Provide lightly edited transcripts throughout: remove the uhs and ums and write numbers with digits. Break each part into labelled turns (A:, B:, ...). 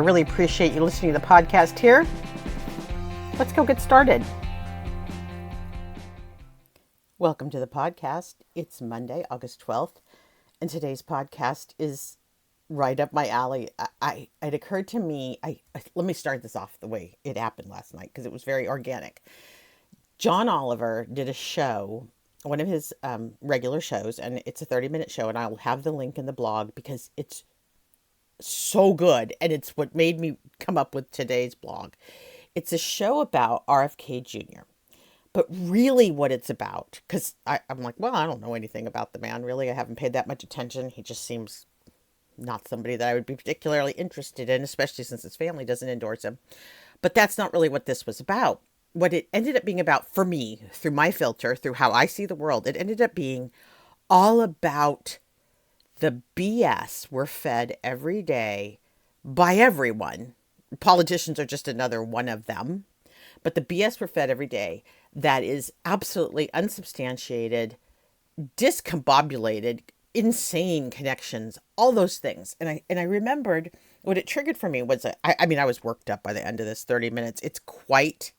A: I really appreciate you listening to the podcast here. Let's go get started. Welcome to the podcast. It's Monday, August 12th, and today's podcast is right up my alley. It occurred to me, let me start this off the way it happened last night because it was very organic. John Oliver did a show, one of his regular shows, and it's a 30-minute show, and I'll have the link in the blog because it's so good, and it's what made me come up with today's blog. It's a show about RFK Jr., but really what it's about, because I'm like, well, I don't know anything about the man, really. I haven't paid that much attention. He just seems not somebody that I would be particularly interested in, especially since his family doesn't endorse him. But that's not really what this was about. What it ended up being about for me, through my filter, through how I see the world, it ended up being all about the BS we're fed every day by everyone. Politicians are just another one of them. But the BS we're fed every day that is absolutely unsubstantiated, discombobulated, insane connections, all those things. And I remembered what it triggered for me was, I was worked up by the end of this 30 minutes. It's quite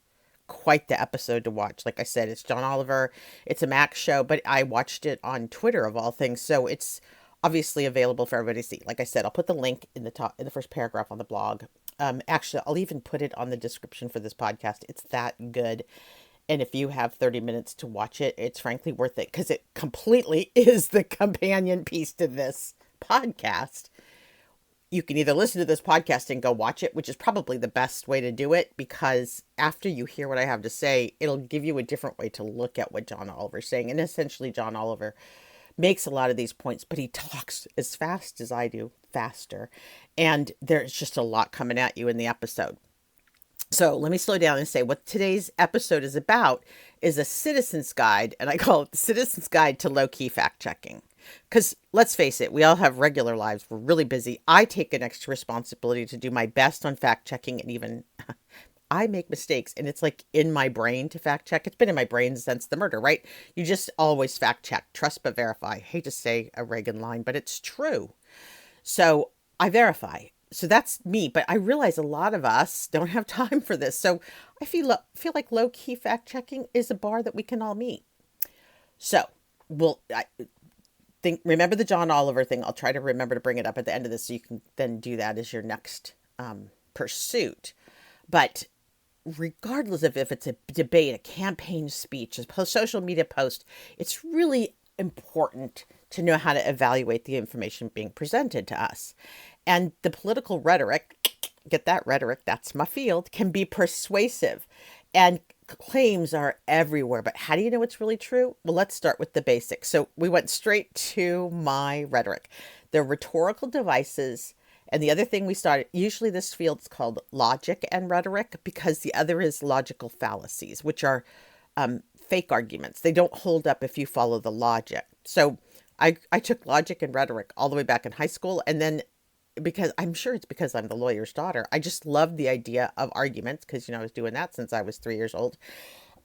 A: the episode to watch. Like I said, it's John Oliver. It's a Max show, but I watched it on Twitter of all things. So it's obviously available for everybody to see. Like I said, I'll put the link in the first paragraph on the blog. Actually, I'll even put it on the description for this podcast. It's that good. And if you have 30 minutes to watch it, it's frankly worth it because it completely is the companion piece to this podcast. You can either listen to this podcast and go watch it, which is probably the best way to do it, because after you hear what I have to say, it'll give you a different way to look at what John Oliver's saying. And essentially, John Oliver makes a lot of these points, but he talks as fast as I do, faster. And there's just a lot coming at you in the episode. So let me slow down and say what today's episode is about is a citizen's guide, and I call it the Citizen's Guide to Low-Key Fact-Checking. Because let's face it, we all have regular lives. We're really busy. I take an extra responsibility to do my best on fact-checking, and even I make mistakes, and it's like in my brain to fact check. It's been in my brain since the murder, right? You just always fact check, trust but verify. I hate to say a Reagan line, but it's true. So I verify. So that's me, but I realize a lot of us don't have time for this. So I feel like low-key fact-checking is a bar that we can all meet. So remember the John Oliver thing. I'll try to remember to bring it up at the end of this so you can then do that as your next pursuit. But regardless of if it's a debate, a campaign speech, a social media post, it's really important to know how to evaluate the information being presented to us. And the political rhetoric, get that rhetoric, that's my field, can be persuasive. And claims are everywhere. But how do you know it's really true? Well, let's start with the basics. So we went straight to my rhetoric. The rhetorical devices. And the other thing we started, usually this field is called logic and rhetoric because the other is logical fallacies, which are fake arguments. They don't hold up if you follow the logic. So I took logic and rhetoric all the way back in high school. And then because I'm sure it's because I'm the lawyer's daughter, I just loved the idea of arguments because, I was doing that since I was 3 years old.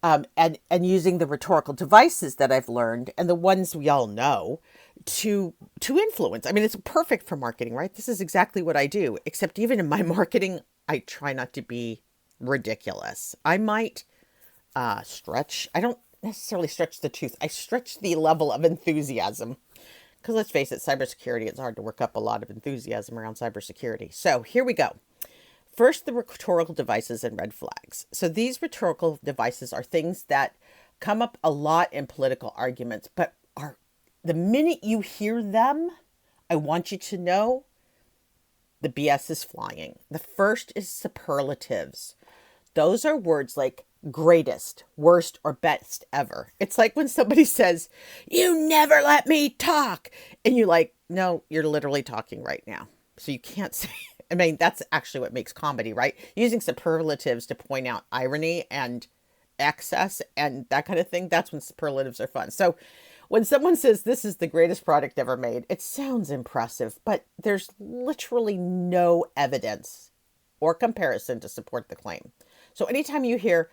A: And using the rhetorical devices that I've learned and the ones we all know to influence. I mean, it's perfect for marketing, right? This is exactly what I do, except even in my marketing, I try not to be ridiculous. I might stretch. I don't necessarily stretch the truth. I stretch the level of enthusiasm. Because let's face it, cybersecurity, it's hard to work up a lot of enthusiasm around cybersecurity. So here we go. First, the rhetorical devices and red flags. So these rhetorical devices are things that come up a lot in political arguments, but are the minute you hear them, I want you to know the BS is flying. The first is superlatives. Those are words like greatest, worst, or best ever. It's like when somebody says, "You never let me talk." And you're like, no, you're literally talking right now. So you can't say, I mean, that's actually what makes comedy, right? Using superlatives to point out irony and excess and that kind of thing. That's when superlatives are fun. So when someone says this is the greatest product ever made, it sounds impressive, but there's literally no evidence or comparison to support the claim. So anytime you hear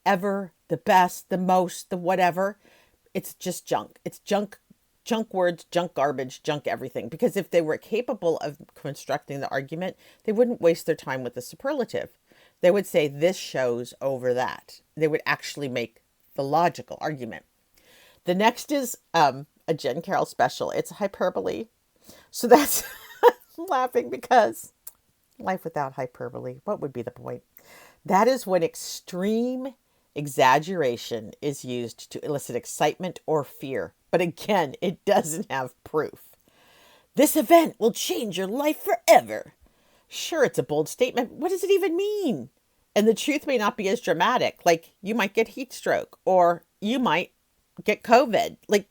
A: ever, the best, the most, the whatever, it's just junk. It's junk junk words, junk garbage, junk everything. Because if they were capable of constructing the argument, they wouldn't waste their time with the superlative. They would say this shows over that. They would actually make the logical argument. The next is a Jen Carroll special. It's hyperbole. So that's I'm laughing because life without hyperbole, what would be the point? That is when extreme exaggeration is used to elicit excitement or fear. But again, it doesn't have proof. This event will change your life forever. Sure, it's a bold statement. What does it even mean? And the truth may not be as dramatic. Like, you might get heat stroke or you might get COVID. Like,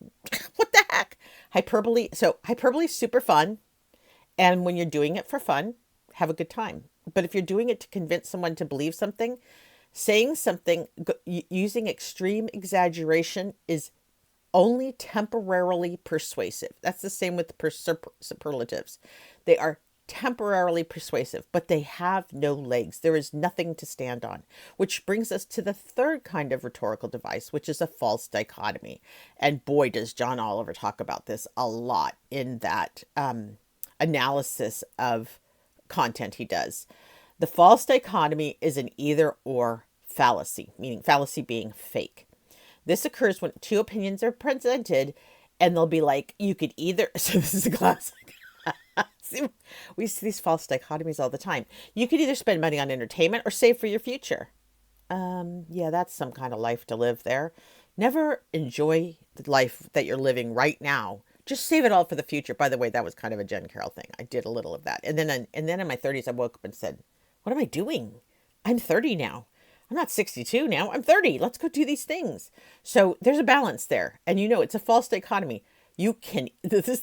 A: what the heck? Hyperbole. So hyperbole is super fun. And when you're doing it for fun, have a good time. But if you're doing it to convince someone to believe something, saying something using extreme exaggeration is only temporarily persuasive. That's the same with superlatives. They are temporarily persuasive, but they have no legs. There is nothing to stand on, which brings us to the third kind of rhetorical device, which is a false dichotomy. And boy, does John Oliver talk about this a lot in that analysis of content he does. The false dichotomy is an either or fallacy, meaning fallacy being fake. This occurs when two opinions are presented and they'll be like, you could either, so this is a classic. We see these false dichotomies all the time. You could either spend money on entertainment or save for your future. Yeah, that's some kind of life to live there. Never enjoy the life that you're living right now. Just save it all for the future. By the way, that was kind of a Jen Carroll thing. I did a little of that. And then in my 30s, I woke up and said, what am I doing? I'm 30 now. I'm not 62 now. I'm 30. Let's go do these things. So there's a balance there. And it's a false dichotomy. You can,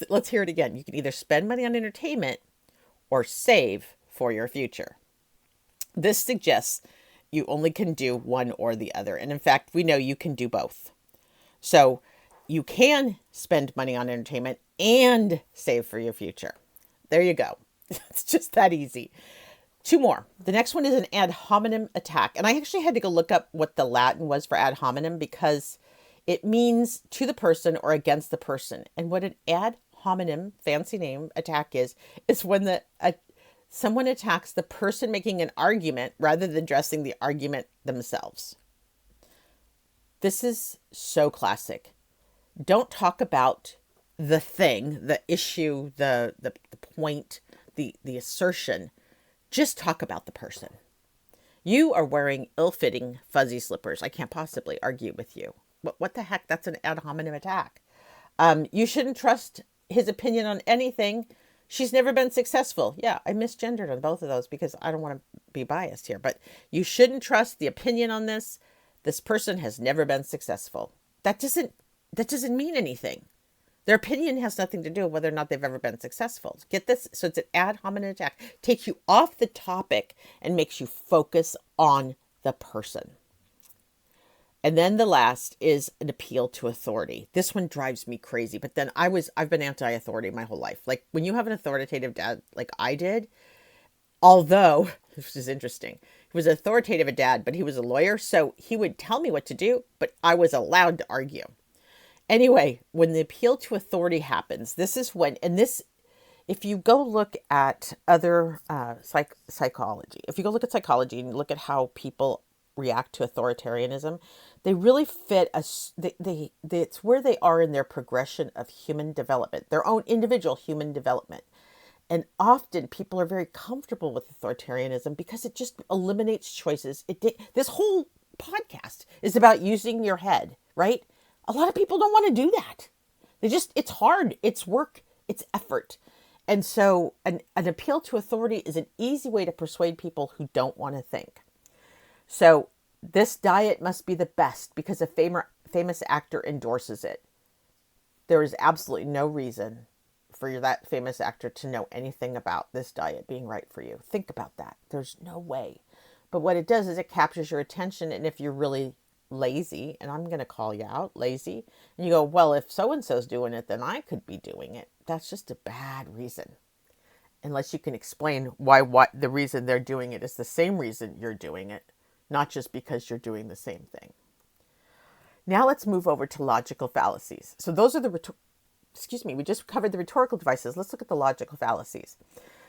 A: let's hear it again. You can either spend money on entertainment or save for your future. This suggests you only can do one or the other. And in fact, we know you can do both. So you can spend money on entertainment and save for your future. There you go. It's just that easy. Two more. The next one is an ad hominem attack. And I actually had to go look up what the Latin was for ad hominem because it means to the person or against the person. And what an ad hominem, fancy name, attack is when someone attacks the person making an argument rather than addressing the argument themselves. This is so classic. Don't talk about the thing, the issue, the point, the assertion. Just talk about the person. You are wearing ill-fitting fuzzy slippers. I can't possibly argue with you. What the heck? That's an ad hominem attack. You shouldn't trust his opinion on anything. She's never been successful. Yeah, I misgendered on both of those because I don't want to be biased here. But you shouldn't trust the opinion on this. This person has never been successful. That doesn't mean anything. Their opinion has nothing to do with whether or not they've ever been successful. Get this? So it's an ad hominem attack. Takes you off the topic and makes you focus on the person. And then the last is an appeal to authority. This one drives me crazy. But then I've been anti-authority my whole life. Like when you have an authoritative dad like I did, although, this is interesting, he was an authoritative dad, but he was a lawyer. So he would tell me what to do, but I was allowed to argue. Anyway, when the appeal to authority happens, this is when, if you go look at other psychology, if you go look at psychology and look at how people react to authoritarianism, they really fit it's where they are in their progression of human development, their own individual human development. And often people are very comfortable with authoritarianism because it just eliminates choices. This whole podcast is about using your head, right? A lot of people don't want to do that. It's hard. It's work. It's effort. And so an appeal to authority is an easy way to persuade people who don't want to think. So this diet must be the best because a famous actor endorses it. There is absolutely no reason for that famous actor to know anything about this diet being right for you. Think about that. There's no way. But what it does is it captures your attention. And if you're really lazy, and I'm going to call you out, lazy, and you go, well, if so-and-so's doing it, then I could be doing it. That's just a bad reason. Unless you can explain why the reason they're doing it is the same reason you're doing it, not just because you're doing the same thing. Now let's move over to logical fallacies. So those are the we just covered the rhetorical devices. Let's look at the logical fallacies.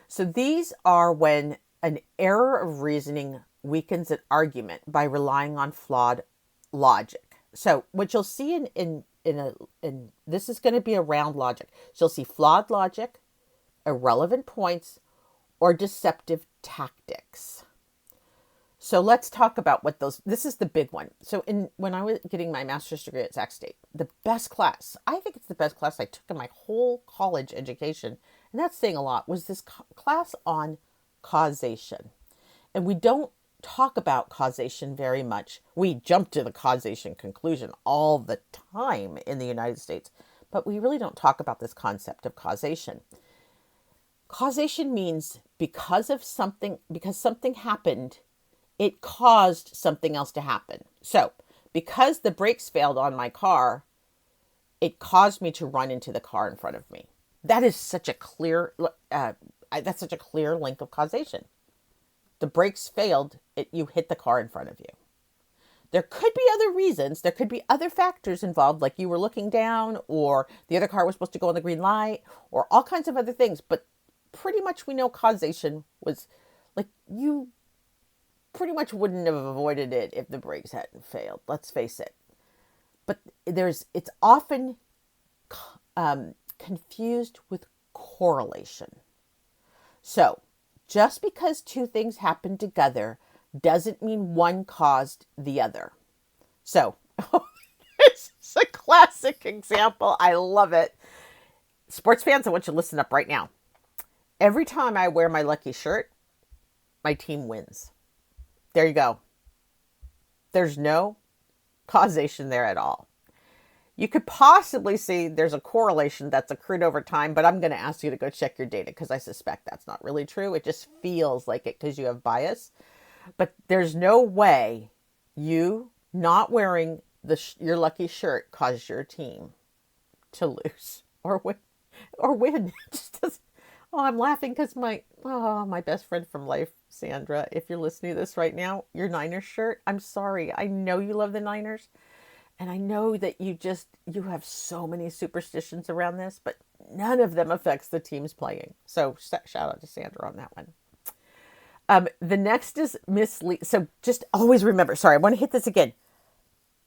A: So these are when an error of reasoning weakens an argument by relying on flawed logic. So what you'll see in this is going to be around logic. So you'll see flawed logic, irrelevant points, or deceptive tactics. So let's talk about what those, this is the big one. So when I was getting my master's degree at Sac State, the best class, I think it's the best class I took in my whole college education, and that's saying a lot, was this class on causation. And we don't talk about causation very much. We jump to the causation conclusion all the time in the United States, but we really don't talk about this concept of causation. Causation means because something happened, it caused something else to happen. So, because the brakes failed on my car, it caused me to run into the car in front of me. That is such a clear, that's such a clear link of causation. The brakes failed, you hit the car in front of you. There could be other reasons. There could be other factors involved, like you were looking down, or the other car was supposed to go on the green light, or all kinds of other things. But pretty much we know causation was, like, you pretty much wouldn't have avoided it if the brakes hadn't failed. Let's face it. But it's often confused with correlation. So just because two things happen together doesn't mean one caused the other. So this is a classic example. I love it. Sports fans, I want you to listen up right now. Every time I wear my lucky shirt, my team wins. There you go. There's no causation there at all. You could possibly see there's a correlation that's accrued over time, but I'm going to ask you to go check your data because I suspect that's not really true. It just feels like it because you have bias. But there's no way you not wearing your lucky shirt caused your team to lose or win. It just doesn't. Oh, I'm laughing because my best friend from life, Sandra, if you're listening to this right now, your Niners shirt, I'm sorry. I know you love the Niners. And I know that you have so many superstitions around this, but none of them affects the teams playing. So shout out to Sandra on that one. The next is mislead. So just always remember, sorry, I want to hit this again.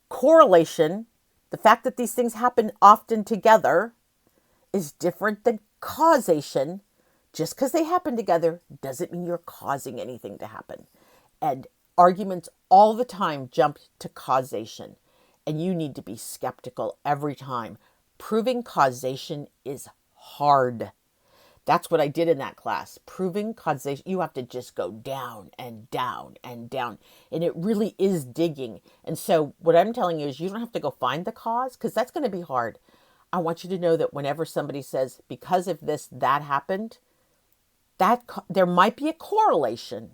A: Correlation, the fact that these things happen often together, is different than causation. Just because they happen together doesn't mean you're causing anything to happen. And arguments all the time jump to causation. And you need to be skeptical every time. Proving causation is hard. That's what I did in that class. Proving causation, you have to just go down and down and down. And it really is digging. And so what I'm telling you is you don't have to go find the cause, because that's going to be hard. I want you to know that whenever somebody says, because of this, that happened, there might be a correlation.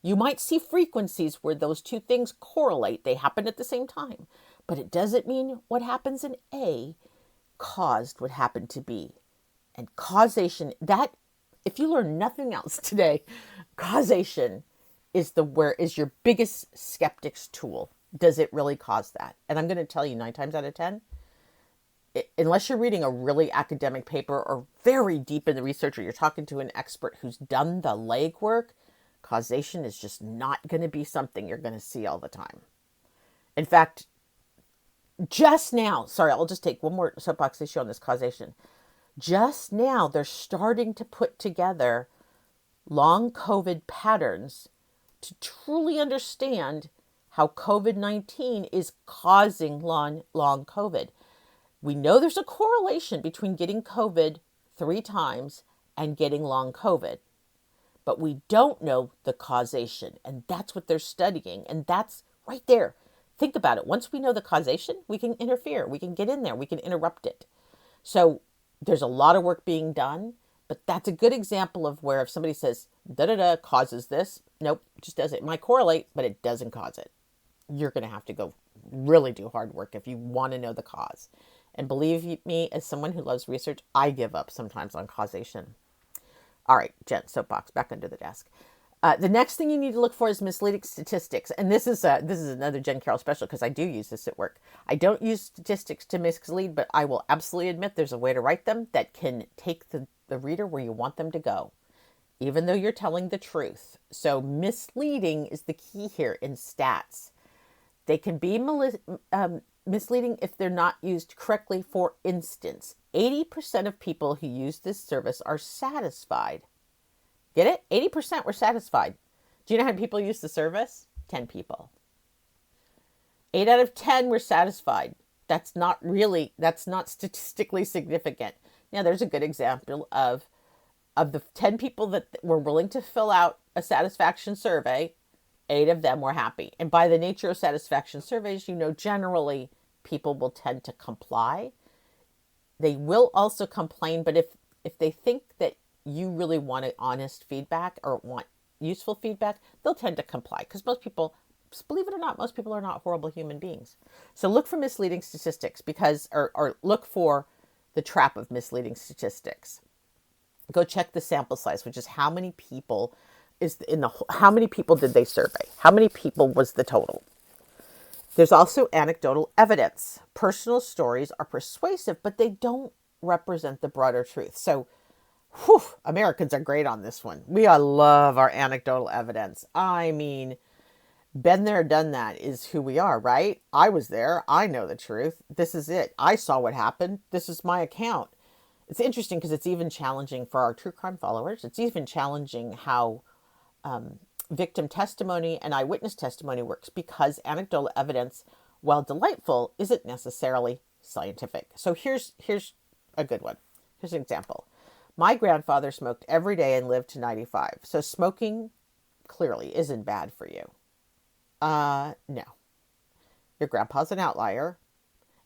A: You might see frequencies where those two things correlate. They happen at the same time. But it doesn't mean what happens in A caused what happened to B. And causation, that, if you learn nothing else today, causation is your biggest skeptic's tool. Does it really cause that? And I'm going to tell you 9 times out of 10, unless you're reading a really academic paper or very deep in the research, or you're talking to an expert who's done the legwork, causation is just not going to be something you're going to see all the time. In fact, just now, sorry, I'll just take one more soapbox issue on this causation. Just now, they're starting to put together long COVID patterns to truly understand how COVID-19 is causing long COVID. We know there's a correlation between getting COVID 3 times and getting long COVID, but we don't know the causation, and that's what they're studying, and that's right there. Think about it. Once we know the causation, we can interfere. We can get in there. We can interrupt it. So there's a lot of work being done, but that's a good example of where if somebody says, da-da-da causes this, nope, just does it. It might correlate, but it doesn't cause it. You're going to have to go really do hard work if you want to know the cause. And believe me, as someone who loves research, I give up sometimes on causation. All right, Jen, soapbox, back under the desk. The next thing you need to look for is misleading statistics, and this is another Jen Carroll special because I do use this at work. I don't use statistics to mislead, but I will absolutely admit there's a way to write them that can take the reader where you want them to go, even though you're telling the truth. So misleading is the key here in stats. They can be misleading if they're not used correctly. For instance, 80% of people who use this service are satisfied. Get it? 80% were satisfied. Do you know how many people use the service? 10 people. 8 out of 10 were satisfied. That's not statistically significant. Now, there's a good example of the 10 people that were willing to fill out a satisfaction survey, 8 of them were happy. And by the nature of satisfaction surveys, generally people will tend to comply. They will also complain, but if they think that you really want honest feedback or want useful feedback, they'll tend to comply because most people, believe it or not, most people are not horrible human beings. So look for misleading statistics or look for the trap of misleading statistics. Go check the sample size, which is how many people how many people did they survey? How many people was the total? There's also anecdotal evidence. Personal stories are persuasive, but they don't represent the broader truth. So, Americans are great on this one. We all love our anecdotal evidence. I mean, been there, done that is who we are, right? I was there. I know the truth. This is it. I saw what happened. This is my account. It's interesting because it's even challenging for our true crime followers. It's even challenging how victim testimony and eyewitness testimony works because anecdotal evidence, while delightful, isn't necessarily scientific. So here's a good one. Here's an example. My grandfather smoked every day and lived to 95. So smoking clearly isn't bad for you. No. Your grandpa's an outlier.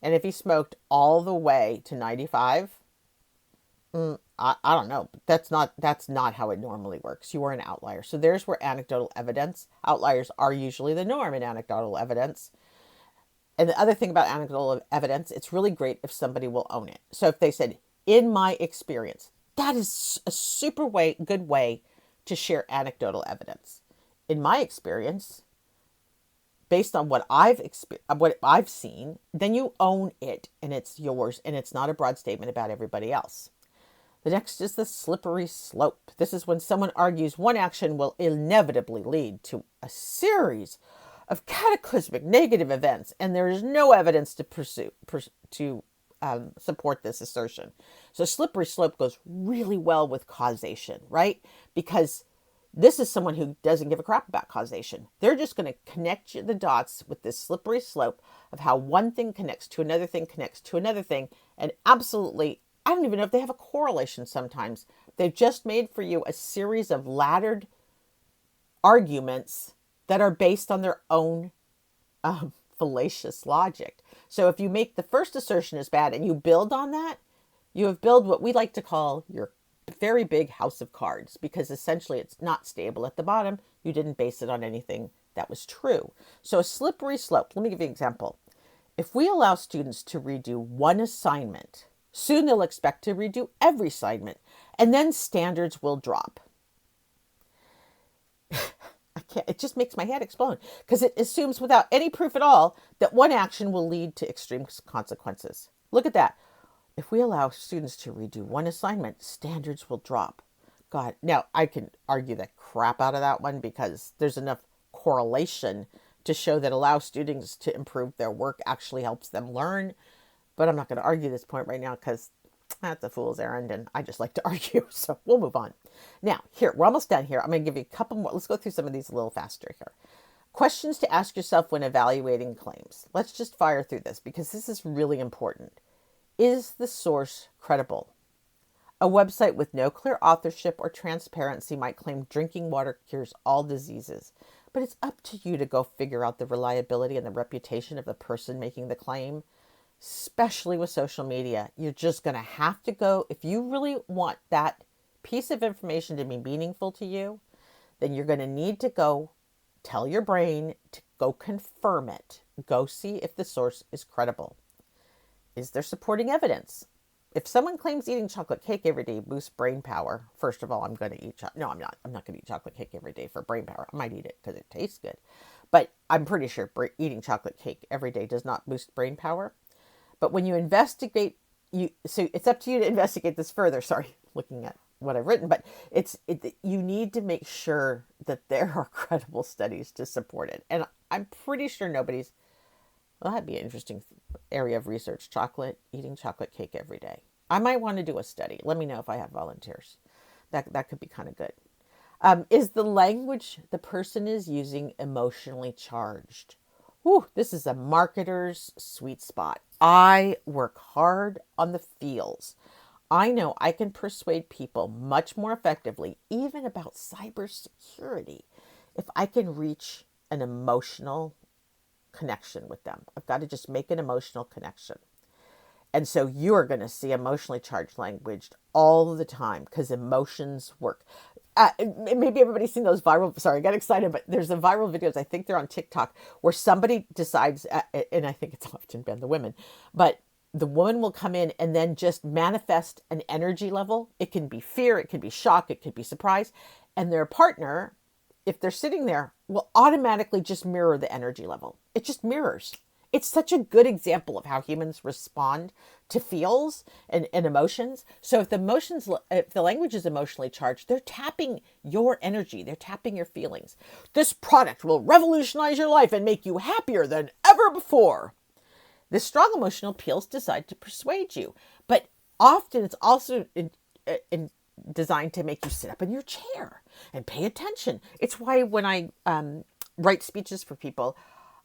A: And if he smoked all the way to 95, I don't know. That's not how it normally works. You are an outlier. So there's where anecdotal evidence, outliers are usually the norm in anecdotal evidence. And the other thing about anecdotal evidence, it's really great if somebody will own it. So if they said, in my experience, that is a super good way to share anecdotal evidence. In my experience, based on what I've seen, then you own it and it's yours and it's not a broad statement about everybody else. The next is the slippery slope. This is when someone argues one action will inevitably lead to a series of cataclysmic negative events, and there is no evidence to support this assertion. So slippery slope goes really well with causation, right? Because this is someone who doesn't give a crap about causation. They're just going to connect the dots with this slippery slope of how one thing connects to another thing, and absolutely, I don't even know if they have a correlation sometimes. They've just made for you a series of laddered arguments that are based on their own fallacious logic. So if you make the first assertion is bad and you build on that, you have built what we like to call your very big house of cards, because essentially it's not stable at the bottom. You didn't base it on anything that was true. So a slippery slope, let me give you an example. If we allow students to redo one assignment, soon they'll expect to redo every assignment, and then standards will drop. It just makes my head explode because it assumes without any proof at all that one action will lead to extreme consequences. Look at that. If we allow students to redo one assignment, standards will drop. God, now I can argue the crap out of that one because there's enough correlation to show that allow students to improve their work actually helps them learn. But I'm not going to argue this point right now because that's a fool's errand and I just like to argue. So we'll move on. Now, here, we're almost done here. I'm going to give you a couple more. Let's go through some of these a little faster here. Questions to ask yourself when evaluating claims. Let's just fire through this because this is really important. Is the source credible? A website with no clear authorship or transparency might claim drinking water cures all diseases, but it's up to you to go figure out the reliability and the reputation of the person making the claim, especially with social media. You're just going to have to go, if you really want that piece of information to be meaningful to you, then you're going to need to go tell your brain to go confirm it. Go see if the source is credible. Is there supporting evidence? If someone claims eating chocolate cake every day boosts brain power, first of all, I'm going to eat chocolate. No, I'm not. I'm not going to eat chocolate cake every day for brain power. I might eat it because it tastes good. But I'm pretty sure eating chocolate cake every day does not boost brain power. But when you investigate, so it's up to you to investigate this further. Sorry, looking at what I've written, but you need to make sure that there are credible studies to support it. And I'm pretty sure nobody's. Well, that'd be an interesting area of research. Eating chocolate cake every day. I might want to do a study. Let me know if I have volunteers. That could be kind of good. Is the language the person is using emotionally charged? Whew, this is a marketer's sweet spot. I work hard on the feels. I know I can persuade people much more effectively, even about cybersecurity, if I can reach an emotional connection with them. I've got to just make an emotional connection. And so you are going to see emotionally charged language all the time because emotions work. Maybe everybody's seen those viral, sorry, I got excited, but there's a viral videos, I think they're on TikTok, where somebody decides, and I think it's often been the women, but the woman will come in and then just manifest an energy level. It can be fear, it can be shock, it could be surprise. And their partner, if they're sitting there, will automatically just mirror the energy level. It just mirrors. It's such a good example of how humans respond to feels and emotions. So if the language is emotionally charged, they're tapping your energy. They're tapping your feelings. This product will revolutionize your life and make you happier than ever before. This strong emotional appeal is designed to persuade you, but often it's also designed to make you sit up in your chair and pay attention. It's why when I write speeches for people,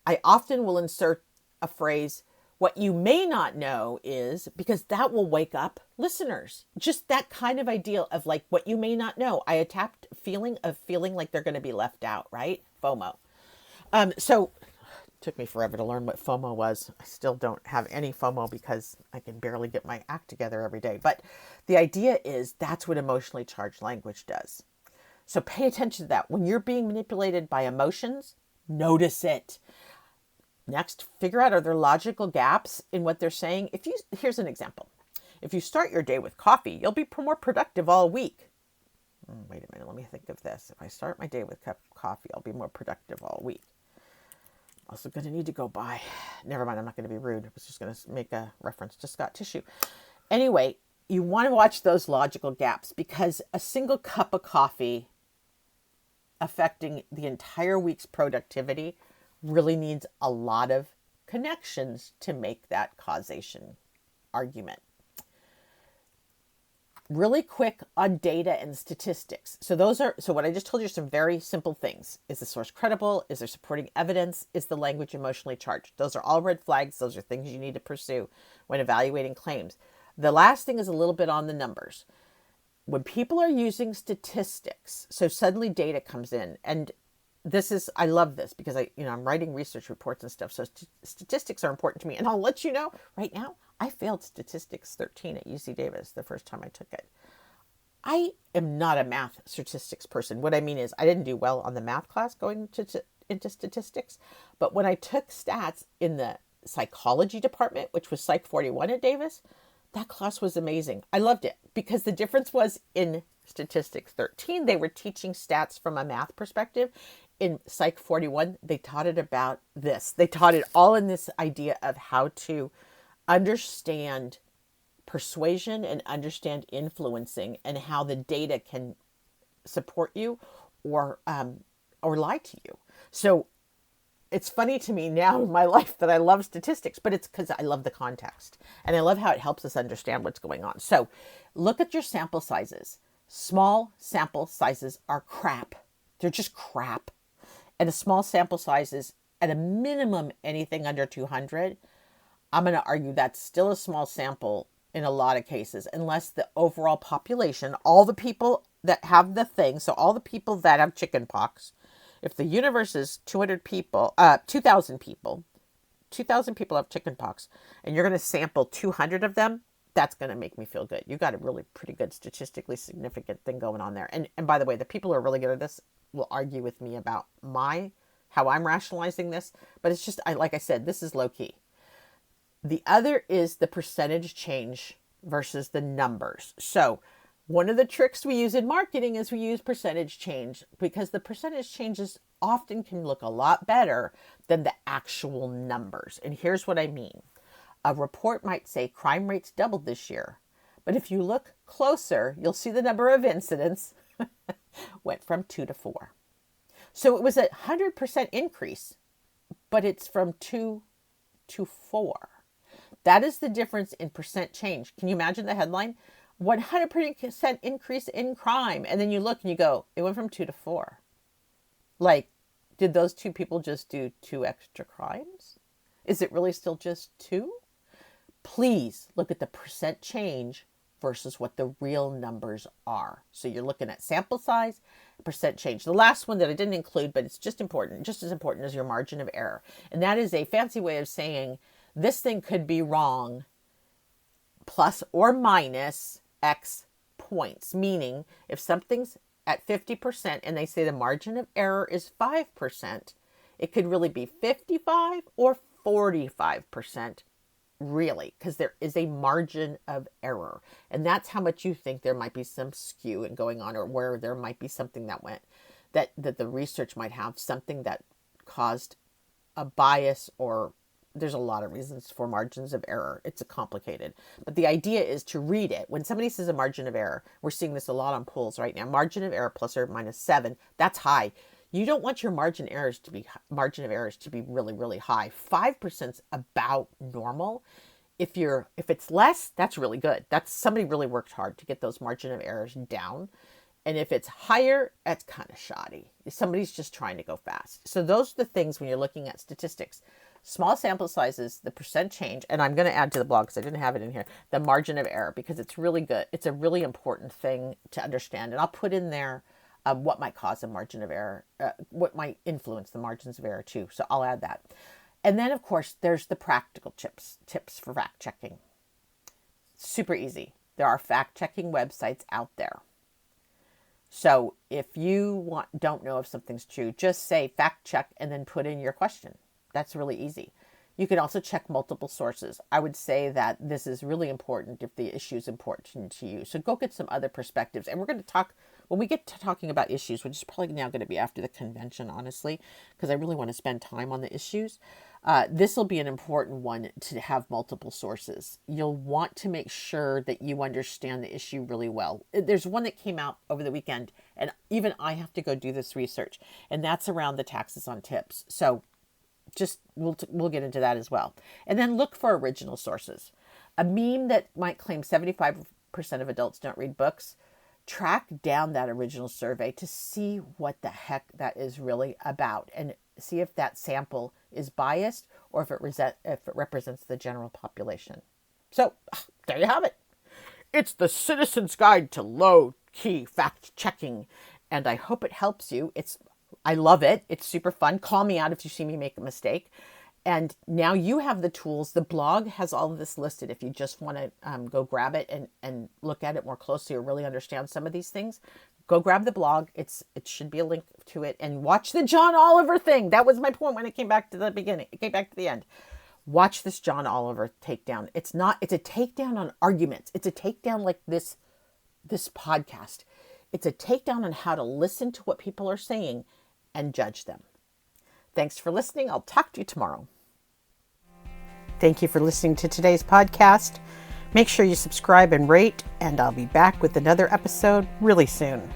A: I often will insert a phrase, what you may not know is, because that will wake up listeners. Just that kind of idea of like what you may not know. I attacked feeling like they're going to be left out, right? FOMO. So it took me forever to learn what FOMO was. I still don't have any FOMO because I can barely get my act together every day. But the idea is that's what emotionally charged language does. So pay attention to that. When you're being manipulated by emotions, notice it. Next, figure out, are there logical gaps in what they're saying? Here's an example. If you start your day with coffee, you'll be more productive all week. Wait a minute, let me think of this. If I start my day with coffee, I'll be more productive all week. Also going to need to go buy. Never mind, I'm not going to be rude. I was just going to make a reference to Scott Tissue. Anyway, you want to watch those logical gaps because a single cup of coffee affecting the entire week's productivity really needs a lot of connections to make that causation argument. Really quick on data and statistics. So what I just told you are some very simple things. Is the source credible? Is there supporting evidence? Is the language emotionally charged? Those are all red flags. Those are things you need to pursue when evaluating claims. The last thing is a little bit on the numbers. When people are using statistics, so suddenly data comes in, and I love this because I'm writing research reports and stuff. So statistics are important to me. And I'll let you know right now, I failed statistics 13 at UC Davis the first time I took it. I am not a math statistics person. What I mean is I didn't do well on the math class going into statistics. But when I took stats in the psychology department, which was Psych 41 at Davis, that class was amazing. I loved it because the difference was in statistics 13, they were teaching stats from a math perspective. In Psych 41, they taught it about this. They taught it all in this idea of how to understand persuasion and understand influencing and how the data can support you or lie to you. So it's funny to me now in my life that I love statistics, but it's because I love the context and I love how it helps us understand what's going on. So look at your sample sizes. Small sample sizes are crap. They're just crap. And a small sample size is at a minimum anything under 200. I'm going to argue that's still a small sample in a lot of cases, unless the overall population, all the people that have the thing, so all the people that have chicken pox, if the universe is 200 people, 2,000 people, 2,000 people have chicken pox, and you're going to sample 200 of them, that's going to make me feel good. You got a really pretty good statistically significant thing going on there. And by the way, the people who are really good at this will argue with me about how I'm rationalizing this, but it's just, like I said, this is low key. The other is the percentage change versus the numbers. So one of the tricks we use in marketing is we use percentage change, because the percentage changes often can look a lot better than the actual numbers. And here's what I mean. A report might say crime rates doubled this year, but if you look closer, you'll see the number of incidents went from 2 to 4. So it was a 100% increase, but it's from 2 to 4. That is the difference in percent change. Can you imagine the headline? 100% increase in crime. And then you look and you go, it went from 2 to 4. Like, did those two people just do 2 extra crimes? Is it really still just 2? Please look at the percent change versus what the real numbers are. So you're looking at sample size, percent change. The last one that I didn't include, but it's just important, just as important as your margin of error. And that is a fancy way of saying this thing could be wrong plus or minus X points. Meaning if something's at 50% and they say the margin of error is 5%, it could really be 55 or 45%. Really, because there is a margin of error, and that's how much you think there might be some skew and going on, or where there might be something that went, that the research might have something that caused a bias, or there's a lot of reasons for margins of error. It's a complicated, but the idea is to read it. When somebody says a margin of error, we're seeing this a lot on polls right now. Margin of error plus or minus 7, that's high. You don't want your margin of errors to be really, really high. 5% is about normal. If it's less, that's really good. That's somebody really worked hard to get those margin of errors down. And if it's higher, that's kind of shoddy. Somebody's just trying to go fast. So those are the things when you're looking at statistics. Small sample sizes, the percent change, and I'm going to add to the blog because I didn't have it in here, the margin of error, because it's really good. It's a really important thing to understand. And I'll put in there what might cause a margin of error, what might influence the margins of error too. So I'll add that. And then, of course, there's the practical tips for fact checking. Super easy. There are fact checking websites out there. So if you don't know if something's true, just say fact check and then put in your question. That's really easy. You can also check multiple sources. I would say that this is really important if the issue is important to you. So go get some other perspectives. And we're going to talk, when we get to talking about issues, which is probably now going to be after the convention, honestly, because I really want to spend time on the issues. This will be an important one to have multiple sources. You'll want to make sure that you understand the issue really well. There's one that came out over the weekend, and even I have to go do this research, and that's around the taxes on tips. So just we'll get into that as well. And then look for original sources. A meme that might claim 75% of adults don't read books, track down that original survey to see what the heck that is really about, and see if that sample is biased or if it represents the general population. So there you have it. It's the Citizen's Guide to Low-Key Fact Checking, and I hope it helps you. I love it. It's super fun. Call me out if you see me make a mistake. And now you have the tools. The blog has all of this listed. If you just want to go grab it and look at it more closely or really understand some of these things, go grab the blog. It should be a link to it. And watch the John Oliver thing. That was my point when it came back to the beginning. It came back to the end. Watch this John Oliver takedown. It's a takedown on arguments. It's a takedown like this podcast. It's a takedown on how to listen to what people are saying and judge them. Thanks for listening. I'll talk to you tomorrow. Thank you for listening to today's podcast. Make sure you subscribe and rate, and I'll be back with another episode really soon.